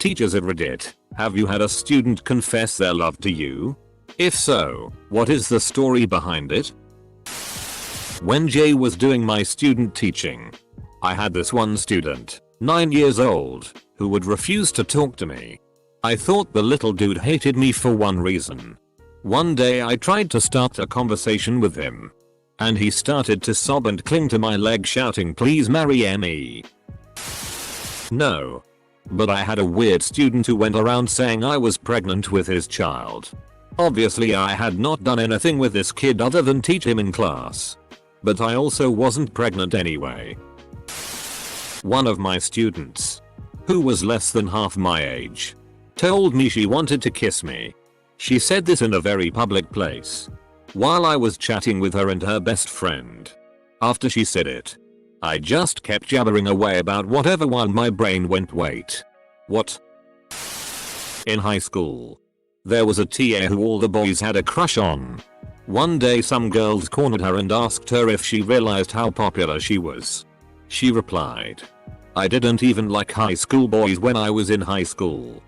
teachers at Reddit, have you had a student confess their love to you? If so, what is the story behind it? When Jay was doing my student teaching, I had this one student, 9 years old, who would refuse to talk to me. I thought the little dude hated me for one reason. One day I tried to start a conversation with him, and he started to sob and cling to my leg shouting, "Please marry me." No. But I had a weird student who went around saying I was pregnant with his child. Obviously I had not done anything with this kid other than teach him in class. But I also wasn't pregnant anyway. One of my students, who was less than half my age, told me she wanted to kiss me. She said this in a very public place, while I was chatting with her and her best friend. After she said it, I just kept jabbering away about whatever while my brain went, wait. What? In high school, there was a TA who all the boys had a crush on. One day some girls cornered her and asked her if she realized how popular she was. She replied, "I didn't even like high school boys when I was in high school."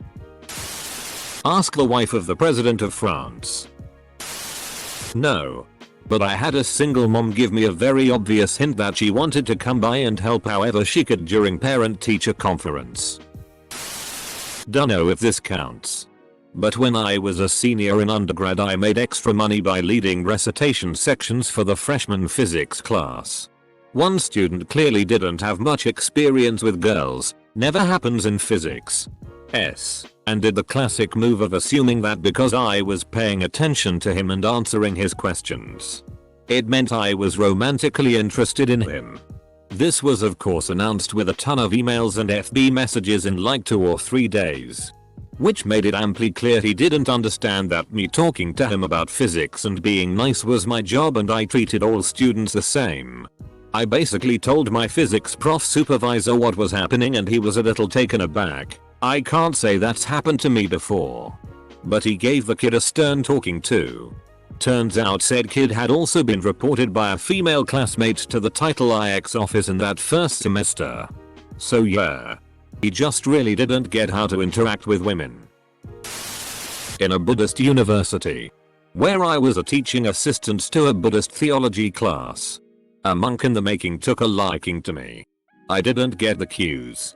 Ask the wife of the president of France. No. But I had a single mom give me a very obvious hint that she wanted to come by and help however she could during parent-teacher conference. Dunno if this counts. But when I was a senior in undergrad I made extra money by leading recitation sections for the freshman physics class. One student clearly didn't have much experience with girls, never happens in physics, and did the classic move of assuming that because I was paying attention to him and answering his questions, it meant I was romantically interested in him. This was of course announced with a ton of emails and FB messages in like 2 or 3 days. Which made it amply clear he didn't understand that me talking to him about physics and being nice was my job and I treated all students the same. I basically told my physics prof supervisor what was happening and he was a little taken aback. I can't say that's happened to me before. But he gave the kid a stern talking to. Turns out said kid had also been reported by a female classmate to the Title IX office in that first semester. So yeah. He just really didn't get how to interact with women. In a Buddhist university, where I was a teaching assistant to a Buddhist theology class, a monk in the making took a liking to me. I didn't get the cues.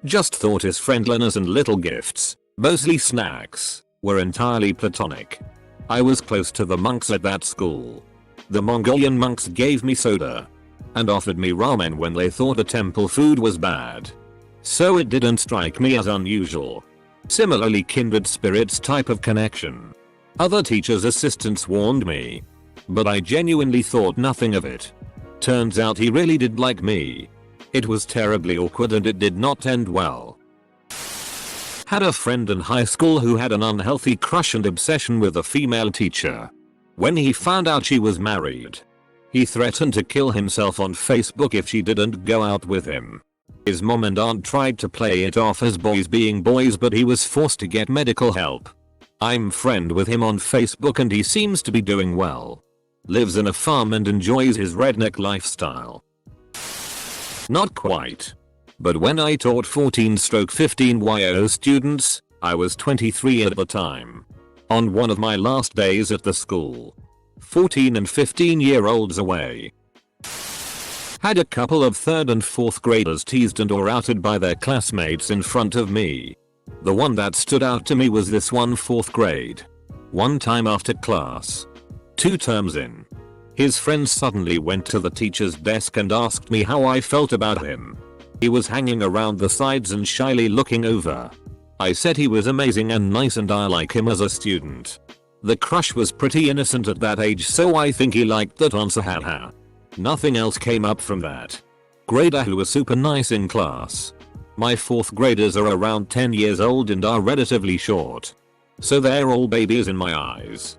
Just thought his friendliness and little gifts, mostly snacks, were entirely platonic. I was close to the monks at that school. The Mongolian monks gave me soda and offered me ramen when they thought the temple food was bad. So it didn't strike me as unusual. Similarly kindred spirits type of connection. Other teachers' assistants warned me, but I genuinely thought nothing of it. Turns out he really did like me. It was terribly awkward and it did not end well. Had a friend in high school who had an unhealthy crush and obsession with a female teacher. When he found out she was married, he threatened to kill himself on Facebook if she didn't go out with him. His mom and aunt tried to play it off as boys being boys but he was forced to get medical help. I'm friend with him on Facebook and he seems to be doing well. Lives in a farm and enjoys his redneck lifestyle. Not quite. But when I taught 14/15 YO students, I was 23 at the time. On one of my last days at the school. 14 and 15-year-olds away. Had a couple of 3rd and 4th graders teased and or outed by their classmates in front of me. The one that stood out to me was this one 4th grade. One time after class, 2 terms in, his friend suddenly went to the teacher's desk and asked me how I felt about him. He was hanging around the sides and shyly looking over. I said he was amazing and nice and I like him as a student. The crush was pretty innocent at that age so I think he liked that answer, haha. Nothing else came up from that. Grader who was super nice in class. My 4th graders are around 10 years old and are relatively short. So they're all babies in my eyes.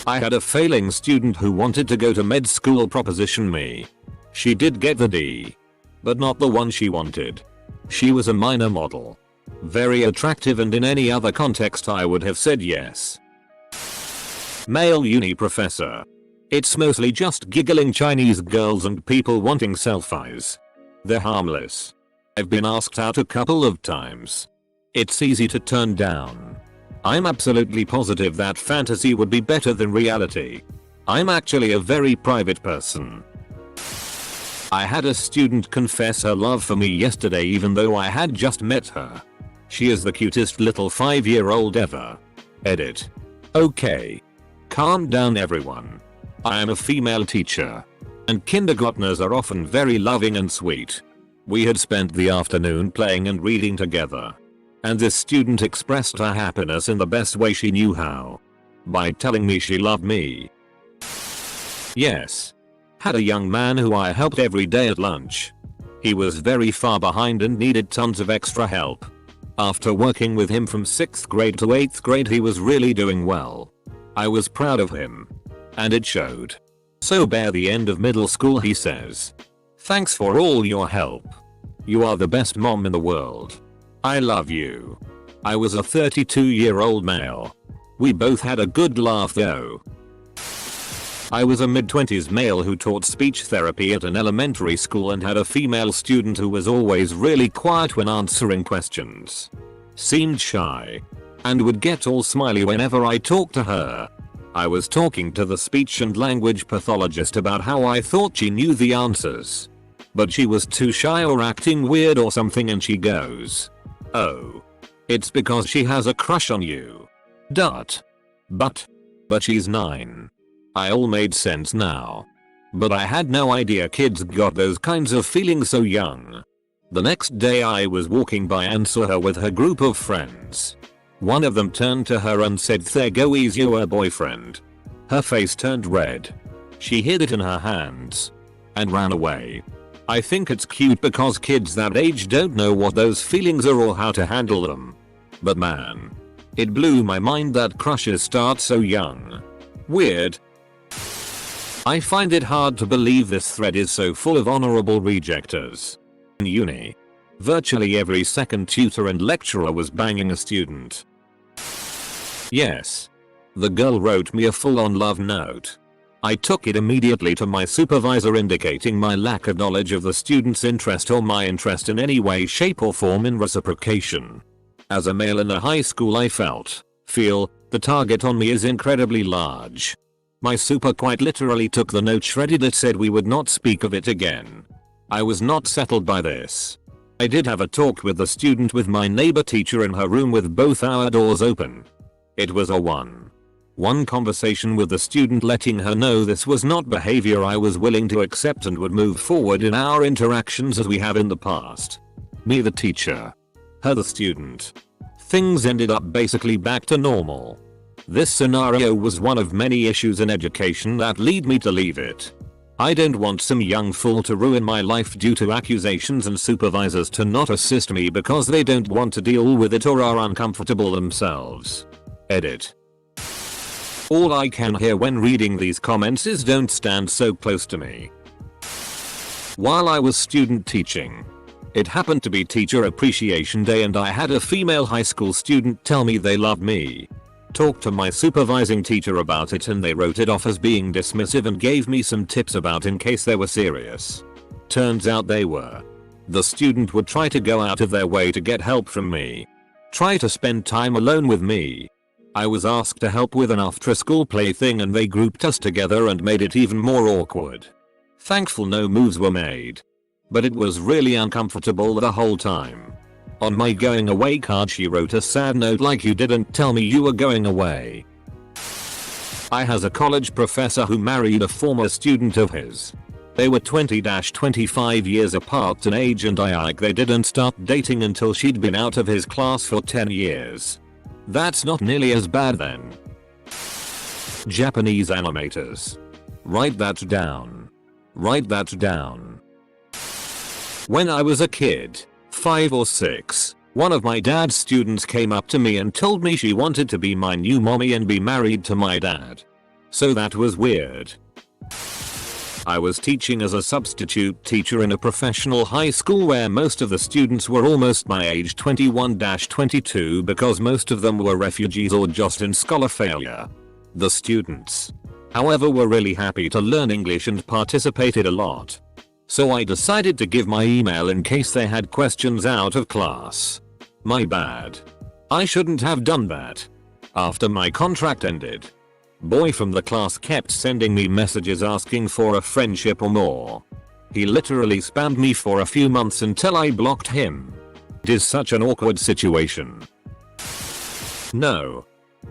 I had a failing student who wanted to go to med school proposition me. She did get the D, but not the one she wanted. She was a minor model. Very attractive and in any other context I would have said yes. Male uni professor. It's mostly just giggling Chinese girls and people wanting selfies. They're harmless. I've been asked out a couple of times. It's easy to turn down. I'm absolutely positive that fantasy would be better than reality. I'm actually a very private person. I had a student confess her love for me yesterday even though I had just met her. She is the cutest little 5-year-old ever. Edit. Okay. Calm down everyone. I am a female teacher. And kindergartners are often very loving and sweet. We had spent the afternoon playing and reading together. And this student expressed her happiness in the best way she knew how. By telling me she loved me. Yes. Had a young man who I helped every day at lunch. He was very far behind and needed tons of extra help. After working with him from 6th grade to 8th grade he was really doing well. I was proud of him. And it showed. So by the end of middle school he says, "Thanks for all your help. You are the best mom in the world. I love you." I was a 32-year-old male. We both had a good laugh though. I was a mid-20s male who taught speech therapy at an elementary school and had a female student who was always really quiet when answering questions. Seemed shy. And would get all smiley whenever I talked to her. I was talking to the speech and language pathologist about how I thought she knew the answers. But she was too shy or acting weird or something and she goes, "Oh. It's because she has a crush on you. Dot. But she's 9. I all made sense now. But I had no idea kids got those kinds of feelings so young. The next day I was walking by and saw her with her group of friends. One of them turned to her and said, "There goes your boyfriend." Her face turned red. She hid it in her hands. And ran away. I think it's cute because kids that age don't know what those feelings are or how to handle them. But man. It blew my mind that crushes start so young. Weird. I find it hard to believe this thread is so full of honorable rejectors. In uni. Virtually every second tutor and lecturer was banging a student. Yes. The girl wrote me a full-on love note. I took it immediately to my supervisor indicating my lack of knowledge of the student's interest or my interest in any way, shape or form in reciprocation. As a male in a high school I feel, the target on me is incredibly large. My super quite literally took the note, shredded it, said we would not speak of it again. I was not settled by this. I did have a talk with the student with my neighbor teacher in her room with both our doors open. It was a one conversation with the student letting her know this was not behavior I was willing to accept and would move forward in our interactions as we have in the past. Me the teacher. Her the student. Things ended up basically back to normal. This scenario was one of many issues in education that lead me to leave it. I don't want some young fool to ruin my life due to accusations and supervisors to not assist me because they don't want to deal with it or are uncomfortable themselves. Edit. All I can hear when reading these comments is "Don't stand so close to me." While I was student teaching, it happened to be Teacher Appreciation Day and I had a female high school student tell me they loved me. Talked to my supervising teacher about it and they wrote it off as being dismissive and gave me some tips about in case they were serious. Turns out they were. The student would try to go out of their way to get help from me. Try to spend time alone with me. I was asked to help with an after-school play thing and they grouped us together and made it even more awkward. Thankful no moves were made. But it was really uncomfortable the whole time. On my going away card she wrote a sad note like, "You didn't tell me you were going away." I has a college professor who married a former student of his. They were 20-25 years apart in age and they didn't start dating until she'd been out of his class for 10 years. That's not nearly as bad then. Japanese animators. Write that down. Write that down. When I was a kid, 5 or 6, one of my dad's students came up to me and told me she wanted to be my new mommy and be married to my dad. So that was weird. I was teaching as a substitute teacher in a professional high school where most of the students were almost my age, 21-22, because most of them were refugees or just in scholar failure. The students, however, were really happy to learn English and participated a lot. So I decided to give my email in case they had questions out of class. My bad. I shouldn't have done that. After my contract ended, boy from the class kept sending me messages asking for a friendship or more. He literally spammed me for a few months until I blocked him. It is such an awkward situation. No.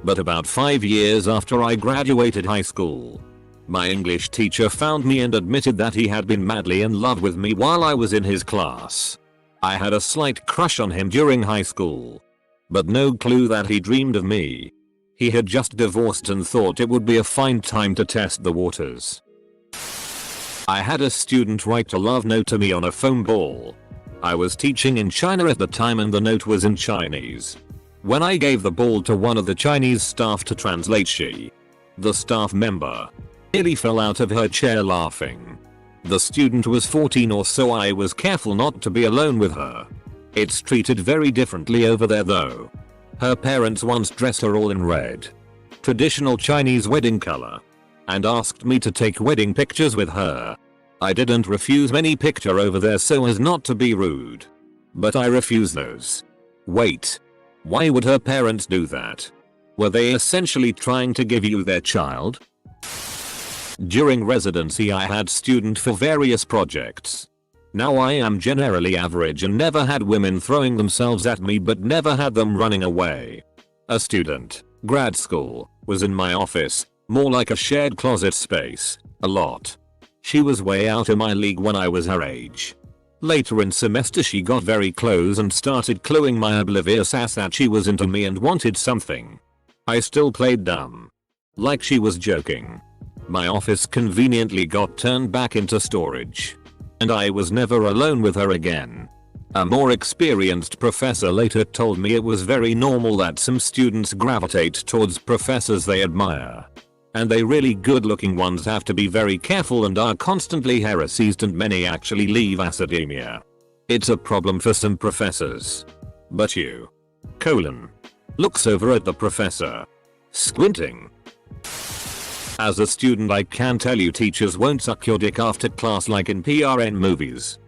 But about 5 years after I graduated high school, my English teacher found me and admitted that he had been madly in love with me while I was in his class. I had a slight crush on him during high school, but no clue that he dreamed of me. He had just divorced and thought it would be a fine time to test the waters. I had a student write a love note to me on a foam ball. I was teaching in China at the time and the note was in Chinese. When I gave the ball to one of the Chinese staff to translate, the staff member, nearly fell out of her chair laughing. The student was 14 or so. I was careful not to be alone with her. It's treated very differently over there though. Her parents once dressed her all in red, traditional Chinese wedding color, and asked me to take wedding pictures with her. I didn't refuse any picture over there so as not to be rude, but I refused those. Wait. Why would her parents do that? Were they essentially trying to give you their child? During residency I had students for various projects. Now I am generally average and never had women throwing themselves at me but never had them running away. A student, grad school, was in my office, more like a shared closet space, a lot. She was way out of my league when I was her age. Later in semester she got very close and started cluing my oblivious ass that she was into me and wanted something. I still played dumb, like she was joking. My office conveniently got turned back into storage, and I was never alone with her again. A more experienced professor later told me it was very normal that some students gravitate towards professors they admire. And they really good looking ones have to be very careful and are constantly harassed, and many actually leave academia. It's a problem for some professors. But you, looks over at the professor, squinting. As a student I can tell you teachers won't suck your dick after class like in PRN movies.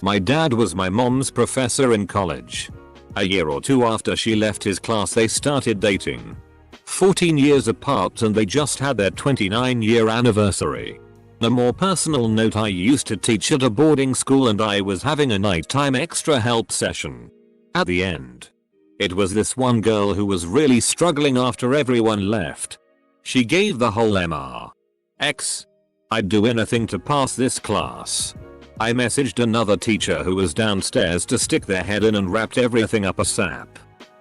My dad was my mom's professor in college. A year or two after she left his class they started dating. 14 years apart and they just had their 29-year anniversary. On a more personal note, I used to teach at a boarding school and I was having a nighttime extra help session. At the end, it was this one girl who was really struggling after everyone left. She gave the whole MR. I'd do anything to pass this class. I messaged another teacher who was downstairs to stick their head in and wrapped everything up ASAP.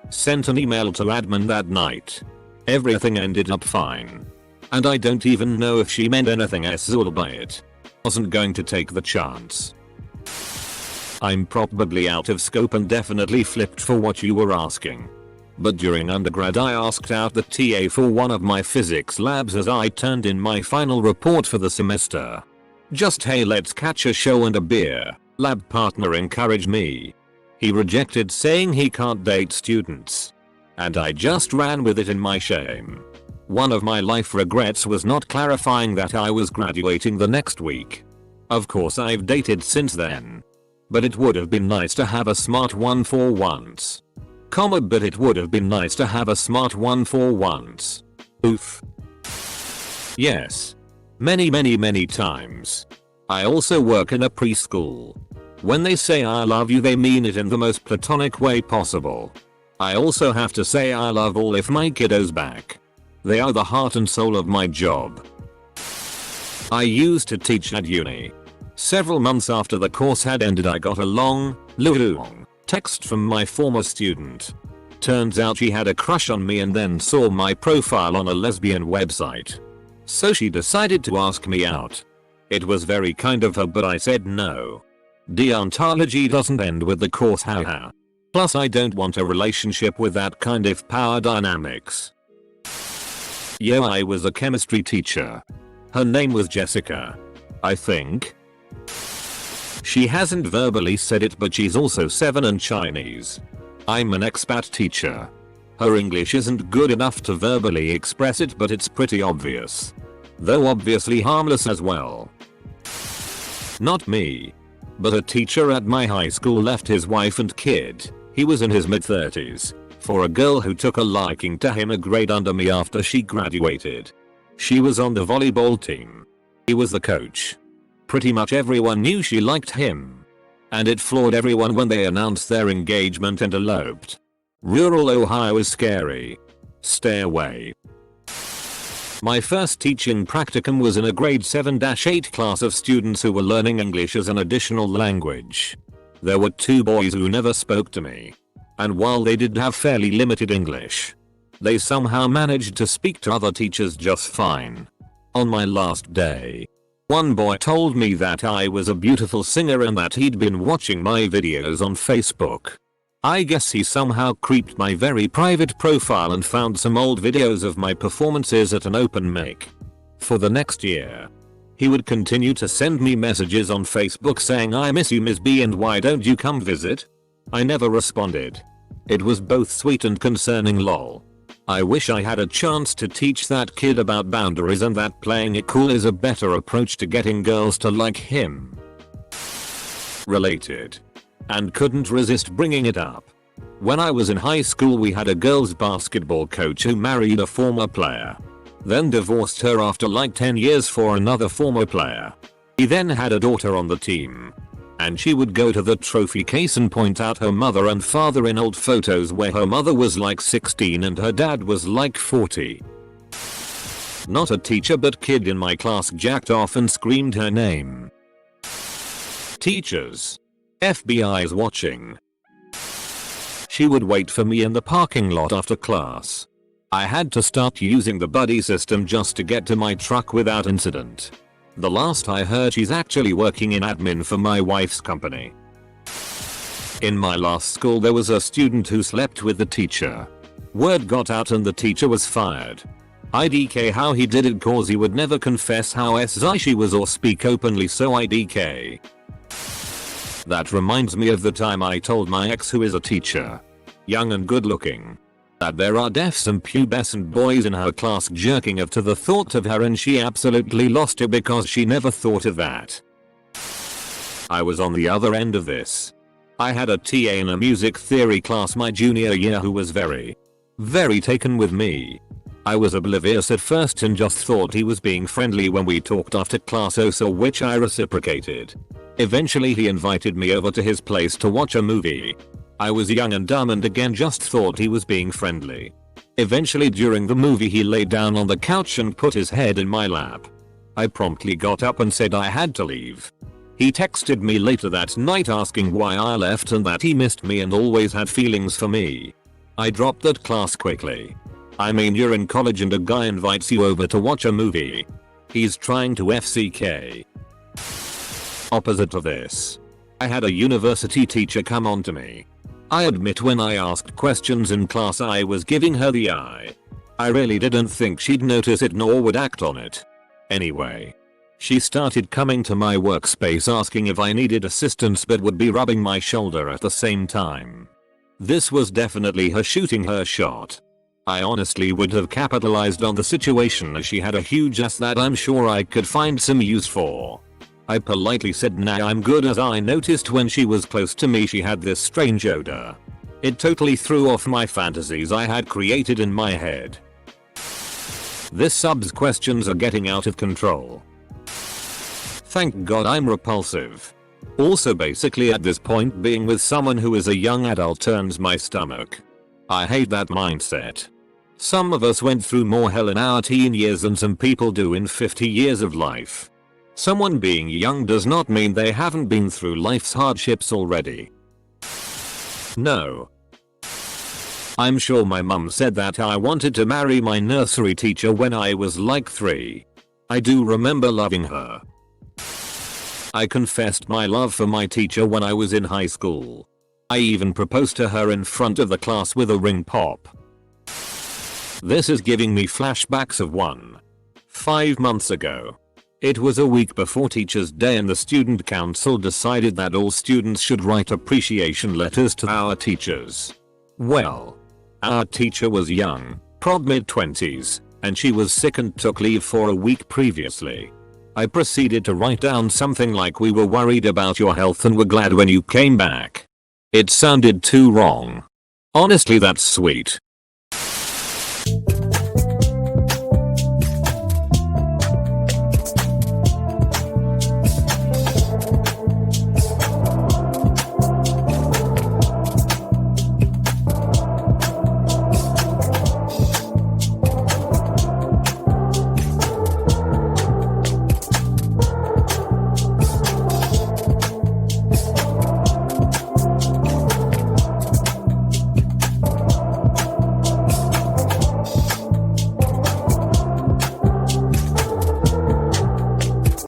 Sent an email to admin that night. Everything ended up fine. And I don't even know if she meant anything else by it. Wasn't going to take the chance. I'm probably out of scope and definitely flipped for what you were asking. But during undergrad I asked out the TA for one of my physics labs as I turned in my final report for the semester. Just hey, let's catch a show and a beer. Lab partner encouraged me. He rejected saying he can't date students. And I just ran with it in my shame. One of my life regrets was not clarifying that I was graduating the next week. Of course I've dated since then. But it would have been nice to have a smart one for once. But it would have been nice to have a smart one for once. Oof. Yes. Many times. I also work in a preschool. When they say I love you they mean it in the most platonic way possible. I also have to say I love all if my kiddos back. They are the heart and soul of my job. I used to teach at uni. Several months after the course had ended I got a long text from my former student. Turns out she had a crush on me and then saw my profile on a lesbian website. So she decided to ask me out. It was very kind of her but I said no. Deontology doesn't end with the course, haha. Plus I don't want a relationship with that kind of power dynamics. Yeah, I was a chemistry teacher. Her name was Jessica, I think. She hasn't verbally said it but she's also 7 and Chinese. I'm an expat teacher. Her English isn't good enough to verbally express it but it's pretty obvious. Though obviously harmless as well. Not me. But a teacher at my high school left his wife and kid He was in his mid-30s. For a girl who took a liking to him a grade under me after she graduated. She was on the volleyball team. He was the coach. Pretty much everyone knew she liked him. And it floored everyone when they announced their engagement and eloped. Rural Ohio is scary. Stay away. My first teaching practicum was in a grade 7-8 class of students who were learning English as an additional language. There were 2 boys who never spoke to me. And while they did have fairly limited English, they somehow managed to speak to other teachers just fine. On my last day, one boy told me that I was a beautiful singer and that he'd been watching my videos on Facebook. I guess he somehow creeped my very private profile and found some old videos of my performances at an open mic. For the next year, he would continue to send me messages on Facebook saying, "I miss you, Ms. B, and why don't you come visit?" I never responded. It was both sweet and concerning, lol. I wish I had a chance to teach that kid about boundaries and that playing it cool is a better approach to getting girls to like him. Related. And couldn't resist bringing it up. When I was in high school we had a girls basketball coach who married a former player. Then divorced her after like 10 years for another former player. He then had a daughter on the team. And she would go to the trophy case and point out her mother and father in old photos where her mother was like 16 and her dad was like 40. Not a teacher but kid in my class jacked off and screamed her name. Teachers. FBI is watching. She would wait for me in the parking lot after class. I had to start using the buddy system just to get to my truck without incident. The last I heard she's actually working in admin for my wife's company. In my last school there was a student who slept with the teacher. Word got out and the teacher was fired. IDK how he did it cause he would never confess how SI she was or speak openly, so IDK. That reminds me of the time I told my ex, who is a teacher, young and good looking, that there are deafs and pubescent boys in her class jerking off to the thought of her, and she absolutely lost it because she never thought of that. I was on the other end of this. I had a TA in a music theory class my junior year who was very taken with me. I was oblivious at first and just thought he was being friendly when we talked after class, so which I reciprocated. Eventually he invited me over to his place to watch a movie. I was young and dumb and again just thought he was being friendly. Eventually during the movie he laid down on the couch and put his head in my lap. I promptly got up and said I had to leave. He texted me later that night asking why I left and that he missed me and always had feelings for me. I dropped that class quickly. I mean, you're in college and a guy invites you over to watch a movie. He's trying to FCK. Opposite of this. I had a university teacher come on to me. I admit when I asked questions in class I was giving her the eye. I really didn't think she'd notice it nor would act on it. Anyway. She started coming to my workspace asking if I needed assistance but would be rubbing my shoulder at the same time. This was definitely her shooting her shot. I honestly would have capitalized on the situation as she had a huge ass that I'm sure I could find some use for. I politely said nah, I'm good, as I noticed when she was close to me she had this strange odor. It totally threw off my fantasies I had created in my head. This sub's questions are getting out of control. Thank God I'm repulsive. Also basically at this point being with someone who is a young adult turns my stomach. I hate that mindset. Some of us went through more hell in our teen years than some people do in 50 years of life. Someone being young does not mean they haven't been through life's hardships already. No. I'm sure my mum said that I wanted to marry my nursery teacher when I was like 3. I do remember loving her. I confessed my love for my teacher when I was in high school. I even proposed to her in front of the class with a ring pop. This is giving me flashbacks of 5 months ago. It was a week before Teachers' Day and the student council decided that all students should write appreciation letters to our teachers. Well, our teacher was young, prob mid-20s, and she was sick and took leave for a week previously. I proceeded to write down something like, "We were worried about your health and were glad when you came back." It sounded too wrong. Honestly, that's sweet.